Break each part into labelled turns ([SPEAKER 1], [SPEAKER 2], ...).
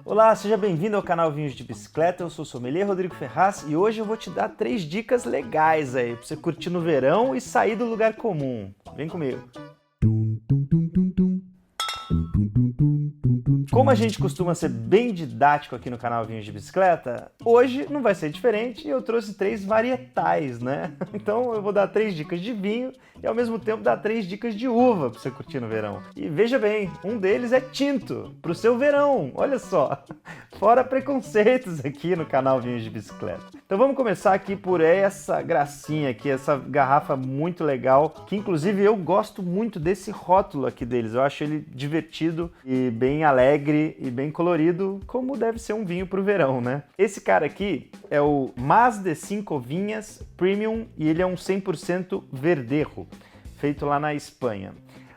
[SPEAKER 1] Olá, seja bem-vindo ao canal Vinhos de Bicicleta, eu sou o sommelier Rodrigo Ferraz e hoje eu vou te dar 3 dicas legais aí pra você curtir no verão e sair do lugar comum. Vem comigo! Como a gente costuma ser bem didático aqui no canal Vinhos de Bicicleta, hoje não vai ser diferente e eu trouxe 3 varietais, né? Então eu vou dar 3 dicas de vinho e ao mesmo tempo dar 3 dicas de uva para você curtir no verão. E veja bem, um deles é tinto, para o seu verão, olha só! Fora preconceitos aqui no canal Vinhos de Bicicleta. Então vamos começar aqui por essa gracinha aqui, essa garrafa muito legal, que inclusive eu gosto muito desse rótulo aqui deles, eu acho ele divertido e bem alegre e bem colorido, como deve ser um vinho para o verão, né? Esse cara aqui é o Mas de Cinco Vinhas Premium e ele é um 100% Verdejo, feito lá na Espanha.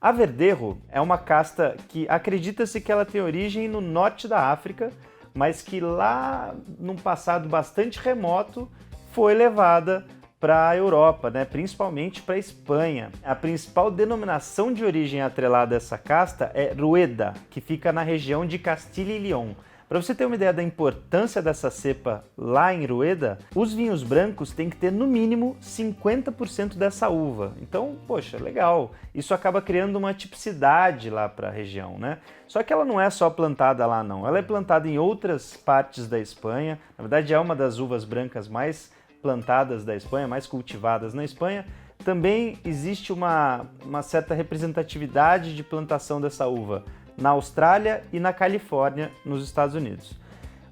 [SPEAKER 1] A Verdejo é uma casta que acredita-se que ela tem origem no norte da África, mas que lá num passado bastante remoto foi levada para a Europa, né? Principalmente para a Espanha. A principal denominação de origem atrelada a essa casta é Rueda, que fica na região de Castilha e León. Para você ter uma ideia da importância dessa cepa lá em Rueda, os vinhos brancos têm que ter no mínimo 50% dessa uva. Então, poxa, legal. Isso acaba criando uma tipicidade lá para a região, né? Só que ela não é só plantada lá, não. Ela é plantada em outras partes da Espanha. Na verdade, é uma das uvas brancas mais plantadas da Espanha, mais cultivadas na Espanha. Também existe uma certa representatividade de plantação dessa uva na Austrália e na Califórnia, nos Estados Unidos.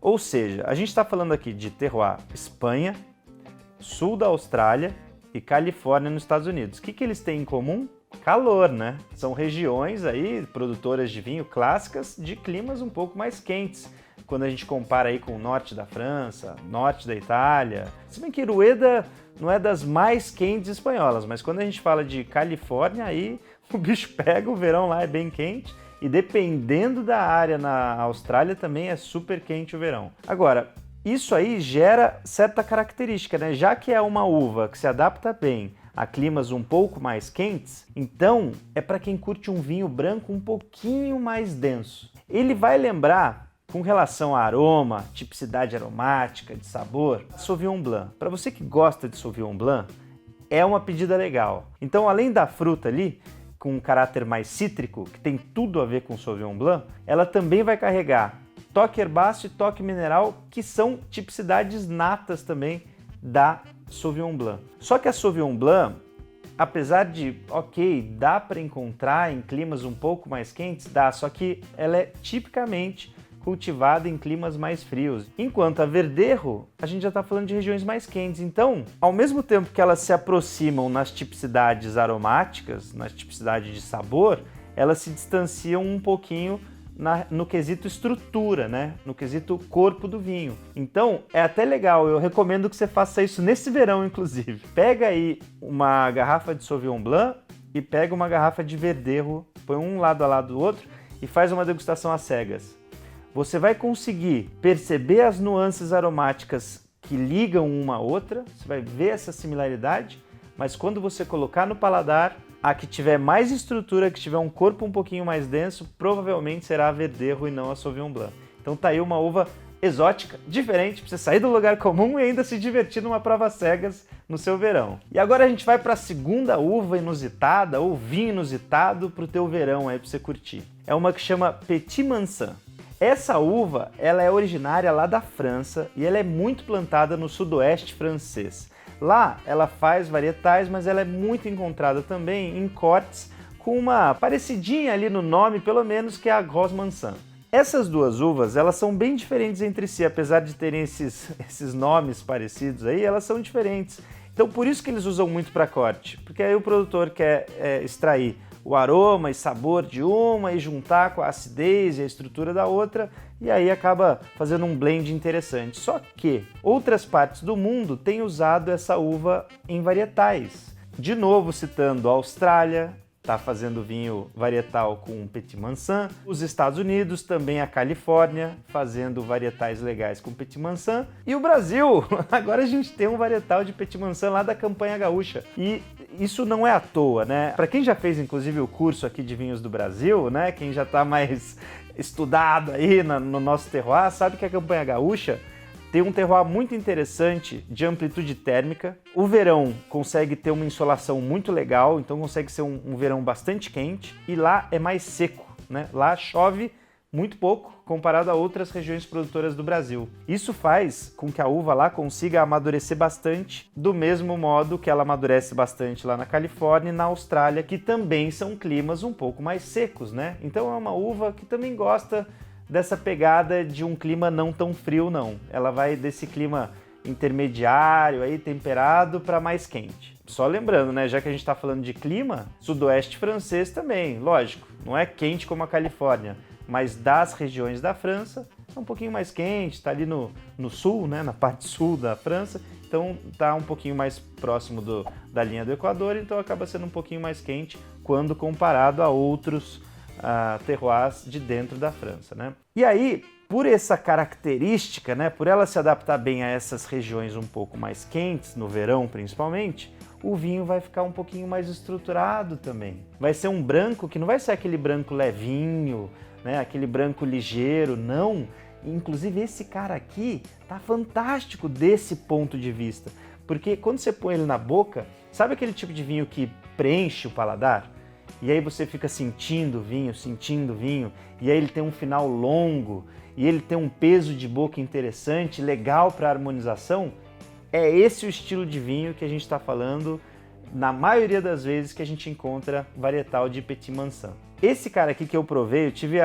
[SPEAKER 1] Ou seja, a gente está falando aqui de terroir Espanha, sul da Austrália e Califórnia nos Estados Unidos. O que eles têm em comum? Calor, né? São regiões aí, produtoras de vinho clássicas, de climas um pouco mais quentes. Quando a gente compara aí com o norte da França, norte da Itália. Se bem que Rueda não é das mais quentes espanholas, mas quando a gente fala de Califórnia, aí o bicho pega, o verão lá é bem quente. E dependendo da área na Austrália também é super quente o verão. Agora, isso aí gera certa característica, né? Já que é uma uva que se adapta bem a climas um pouco mais quentes, então é para quem curte um vinho branco um pouquinho mais denso. Ele vai lembrar, com relação a aroma, tipicidade aromática, de sabor, Sauvignon Blanc. Para você que gosta de Sauvignon Blanc, é uma pedida legal. Então, além da fruta ali, com um caráter mais cítrico, que tem tudo a ver com Sauvignon Blanc, ela também vai carregar toque herbáceo e toque mineral, que são tipicidades natas também da Sauvignon Blanc. Só que a Sauvignon Blanc, apesar de, dá para encontrar em climas um pouco mais quentes, dá, só que ela é tipicamente cultivada em climas mais frios. Enquanto a Verdejo, a gente já está falando de regiões mais quentes. Então, ao mesmo tempo que elas se aproximam nas tipicidades aromáticas, nas tipicidades de sabor, elas se distanciam um pouquinho no quesito estrutura, né? No quesito corpo do vinho. Então, é até legal, eu recomendo que você faça isso nesse verão, inclusive. Pega aí uma garrafa de Sauvignon Blanc e pega uma garrafa de Verdejo, põe um lado a lado do outro e faz uma degustação às cegas. Você vai conseguir perceber as nuances aromáticas que ligam uma à outra, você vai ver essa similaridade, mas quando você colocar no paladar, a que tiver mais estrutura, que tiver um corpo um pouquinho mais denso, provavelmente será a Verdejo e não a Sauvignon Blanc. Então tá aí uma uva exótica, diferente, para você sair do lugar comum e ainda se divertir numa prova cegas no seu verão. E agora a gente vai para a segunda uva inusitada, ou vinho inusitado para o teu verão aí para você curtir. É uma que chama Petit Mansan. Essa uva, ela é originária lá da França e ela é muito plantada no sudoeste francês. Lá ela faz varietais, mas ela é muito encontrada também em cortes com uma parecidinha ali no nome, pelo menos, que é a Gros Mansan. Essas duas uvas, elas são bem diferentes entre si, apesar de terem esses nomes parecidos aí, elas são diferentes. Então por isso que eles usam muito para corte, porque aí o produtor quer extrair o aroma e sabor de uma e juntar com a acidez e a estrutura da outra, e aí acaba fazendo um blend interessante. Só que outras partes do mundo têm usado essa uva em varietais. De novo citando a Austrália, está fazendo vinho varietal com Petit Mansan. Os Estados Unidos, também a Califórnia, fazendo varietais legais com Petit Mansan. E o Brasil, agora a gente tem um varietal de Petit Mansan lá da Campanha Gaúcha. E isso não é à toa, né? Para quem já fez inclusive o curso aqui de vinhos do Brasil, né? Quem já está mais estudado aí no nosso terroir sabe que a campanha gaúcha tem um terroir muito interessante de amplitude térmica. O verão consegue ter uma insolação muito legal, então consegue ser um verão bastante quente. E lá é mais seco, né? Lá chove muito pouco comparado a outras regiões produtoras do Brasil. Isso faz com que a uva lá consiga amadurecer bastante, do mesmo modo que ela amadurece bastante lá na Califórnia e na Austrália, que também são climas um pouco mais secos, né? Então é uma uva que também gosta dessa pegada de um clima não tão frio, não. Ela vai desse clima intermediário, aí, temperado, para mais quente. Só lembrando, né, já que a gente está falando de clima, sudoeste francês também, lógico, não é quente como a Califórnia, mas das regiões da França é um pouquinho mais quente, está ali no sul, né, na parte sul da França, então está um pouquinho mais próximo da linha do Equador, então acaba sendo um pouquinho mais quente quando comparado a outros terroirs de dentro da França, né? E aí, por essa característica, né, por ela se adaptar bem a essas regiões um pouco mais quentes, no verão principalmente, o vinho vai ficar um pouquinho mais estruturado também. Vai ser um branco que não vai ser aquele branco levinho, né, aquele branco ligeiro, não. Inclusive esse cara aqui tá fantástico desse ponto de vista, porque quando você põe ele na boca, sabe aquele tipo de vinho que preenche o paladar? E aí você fica sentindo o vinho, e aí ele tem um final longo, e ele tem um peso de boca interessante, legal para harmonização. É esse o estilo de vinho que a gente está falando na maioria das vezes que a gente encontra varietal de Petit Mansan. Esse cara aqui que eu provei, eu tive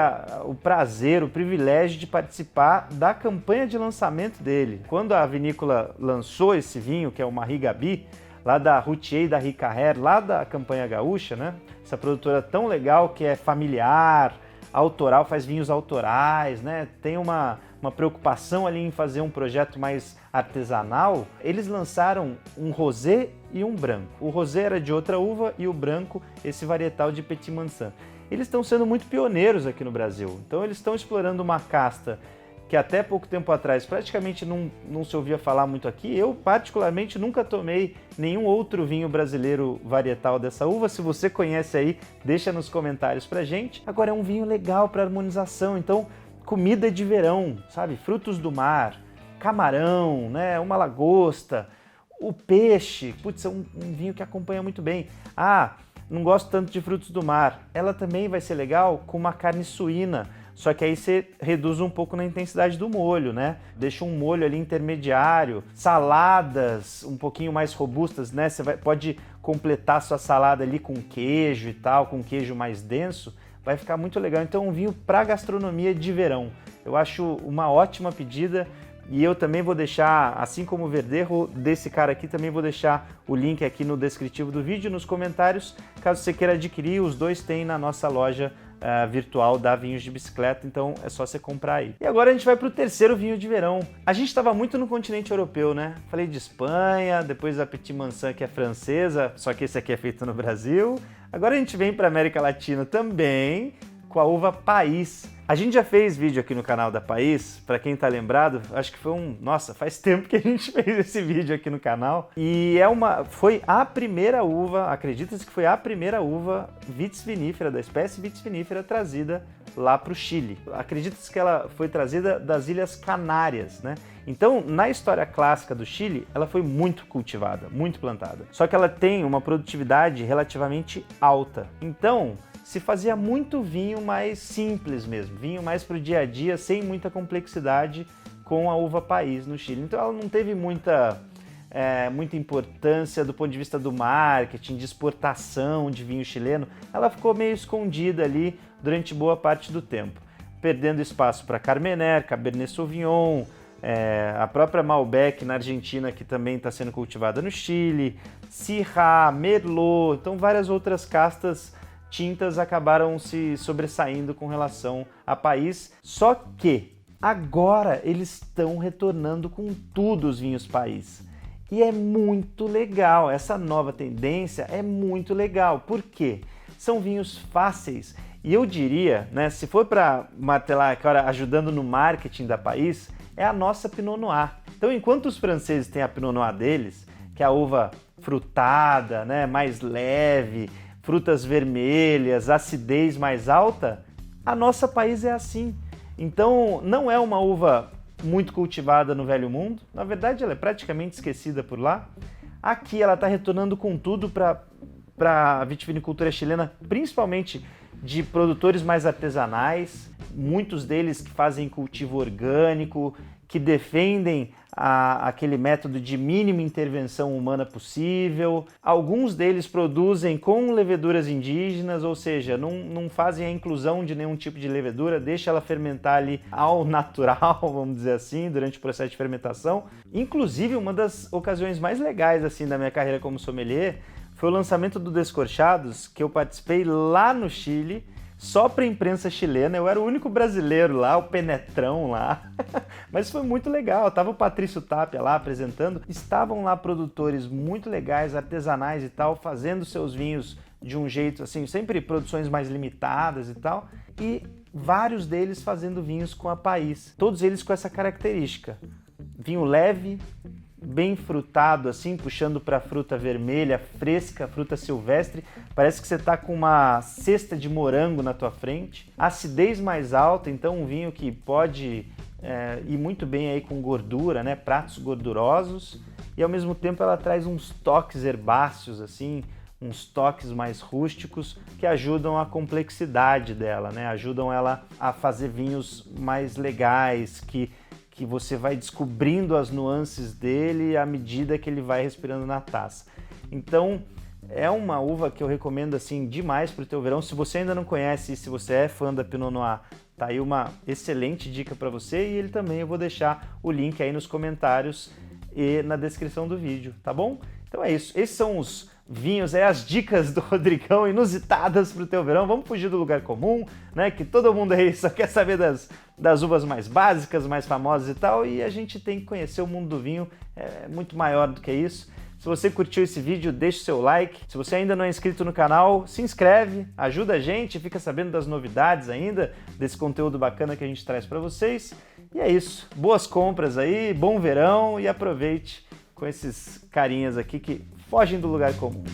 [SPEAKER 1] o prazer, o privilégio de participar da campanha de lançamento dele. Quando a vinícola lançou esse vinho, que é o Marie Gaby, lá da Routhier e da Ricarrer, lá da campanha gaúcha, né? Essa produtora tão legal que é familiar, autoral, faz vinhos autorais, né? Tem uma preocupação ali em fazer um projeto mais artesanal. Eles lançaram um rosé e um branco. O rosé era de outra uva e o branco, esse varietal de Petit Mansan. Eles estão sendo muito pioneiros aqui no Brasil. Então eles estão explorando uma casta que até pouco tempo atrás praticamente não se ouvia falar muito aqui. Eu, particularmente, nunca tomei nenhum outro vinho brasileiro varietal dessa uva. Se você conhece aí, deixa nos comentários pra gente. Agora, é um vinho legal para harmonização, então, comida de verão, sabe? Frutos do mar, camarão, né? Uma lagosta, o peixe. Putz, é um vinho que acompanha muito bem. Não gosto tanto de frutos do mar. Ela também vai ser legal com uma carne suína. Só que aí você reduz um pouco na intensidade do molho, né? Deixa um molho ali intermediário, saladas um pouquinho mais robustas, né? Você pode completar sua salada ali com queijo e tal, com queijo mais denso, vai ficar muito legal. Então um vinho para gastronomia de verão. Eu acho uma ótima pedida e eu também vou deixar, assim como o Verdejo desse cara aqui, também vou deixar o link aqui no descritivo do vídeo, nos comentários, caso você queira adquirir. Os dois tem na nossa loja virtual da Vinhos de Bicicleta, então é só você comprar aí. E agora a gente vai para o terceiro vinho de verão. A gente estava muito no continente europeu, né? Falei de Espanha, depois a Petit Mansan, que é francesa, só que esse aqui é feito no Brasil. Agora a gente vem para a América Latina também, com a uva País. A gente já fez vídeo aqui no canal da País, para quem tá lembrado, acho que foi nossa, faz tempo que a gente fez esse vídeo aqui no canal. E foi a primeira uva, acredita-se que foi a primeira uva vitis vinífera, da espécie vitis vinífera, trazida lá para o Chile. Acredita-se que ela foi trazida das Ilhas Canárias, né? Então, na história clássica do Chile, ela foi muito cultivada, muito plantada. Só que ela tem uma produtividade relativamente alta. Então, se fazia muito vinho mais simples mesmo, vinho mais para o dia a dia, sem muita complexidade, com a uva País no Chile. Então ela não teve muita importância do ponto de vista do marketing, de exportação de vinho chileno. Ela ficou meio escondida ali durante boa parte do tempo, perdendo espaço para Carmener, Cabernet Sauvignon, a própria Malbec na Argentina, que também está sendo cultivada no Chile, Syrah, Merlot, então várias outras castas tintas acabaram se sobressaindo com relação a País, só que agora eles estão retornando com tudo os vinhos País. E é muito legal, essa nova tendência é muito legal. Por quê? São vinhos fáceis. E eu diria, né, se for para martelar agora ajudando no marketing da País, é a nossa Pinot Noir. Então, enquanto os franceses têm a Pinot Noir deles, que é a uva frutada, né, mais leve, frutas vermelhas, acidez mais alta, A nossa país é assim. Então, não é uma uva muito cultivada no Velho Mundo. Na verdade, ela é praticamente esquecida por lá. Aqui ela está retornando com tudo para a vitivinicultura chilena, principalmente de produtores mais artesanais, muitos deles que fazem cultivo orgânico, que defendem aquele método de mínima intervenção humana possível. Alguns deles produzem com leveduras indígenas, ou seja, não fazem a inclusão de nenhum tipo de levedura, deixa ela fermentar ali ao natural, vamos dizer assim, durante o processo de fermentação. Inclusive, uma das ocasiões mais legais assim da minha carreira como sommelier foi o lançamento do Descorchados, que eu participei lá no Chile, só para a imprensa chilena. Eu era o único brasileiro lá, o penetrão lá, mas foi muito legal. Tava o Patrício Tapia lá apresentando, estavam lá produtores muito legais, artesanais e tal, fazendo seus vinhos de um jeito assim, sempre produções mais limitadas e tal, e vários deles fazendo vinhos com a País, todos eles com essa característica: vinho leve, bem frutado assim, puxando para fruta vermelha, fresca, fruta silvestre. Parece que você está com uma cesta de morango na tua frente. Acidez mais alta, então um vinho que pode ir muito bem aí com gordura, né? Pratos gordurosos. E ao mesmo tempo ela traz uns toques herbáceos assim, uns toques mais rústicos que ajudam a complexidade dela, né? Ajudam ela a fazer vinhos mais legais, que você vai descobrindo as nuances dele à medida que ele vai respirando na taça. Então, é uma uva que eu recomendo assim demais para o teu verão. Se você ainda não conhece e se você é fã da Pinot Noir, tá aí uma excelente dica para você, e ele também eu vou deixar o link aí nos comentários e na descrição do vídeo, tá bom? Então é isso, esses são os vinhos, as dicas do Rodrigão inusitadas para o teu verão. Vamos fugir do lugar comum, né? Que todo mundo aí só quer saber das uvas mais básicas, mais famosas e tal, e a gente tem que conhecer o mundo do vinho, é muito maior do que isso. Se você curtiu esse vídeo, deixa o seu like. Se você ainda não é inscrito no canal, se inscreve, ajuda a gente, fica sabendo das novidades ainda, desse conteúdo bacana que a gente traz para vocês. E é isso, boas compras aí, bom verão e aproveite com esses carinhas aqui que fogem do lugar comum.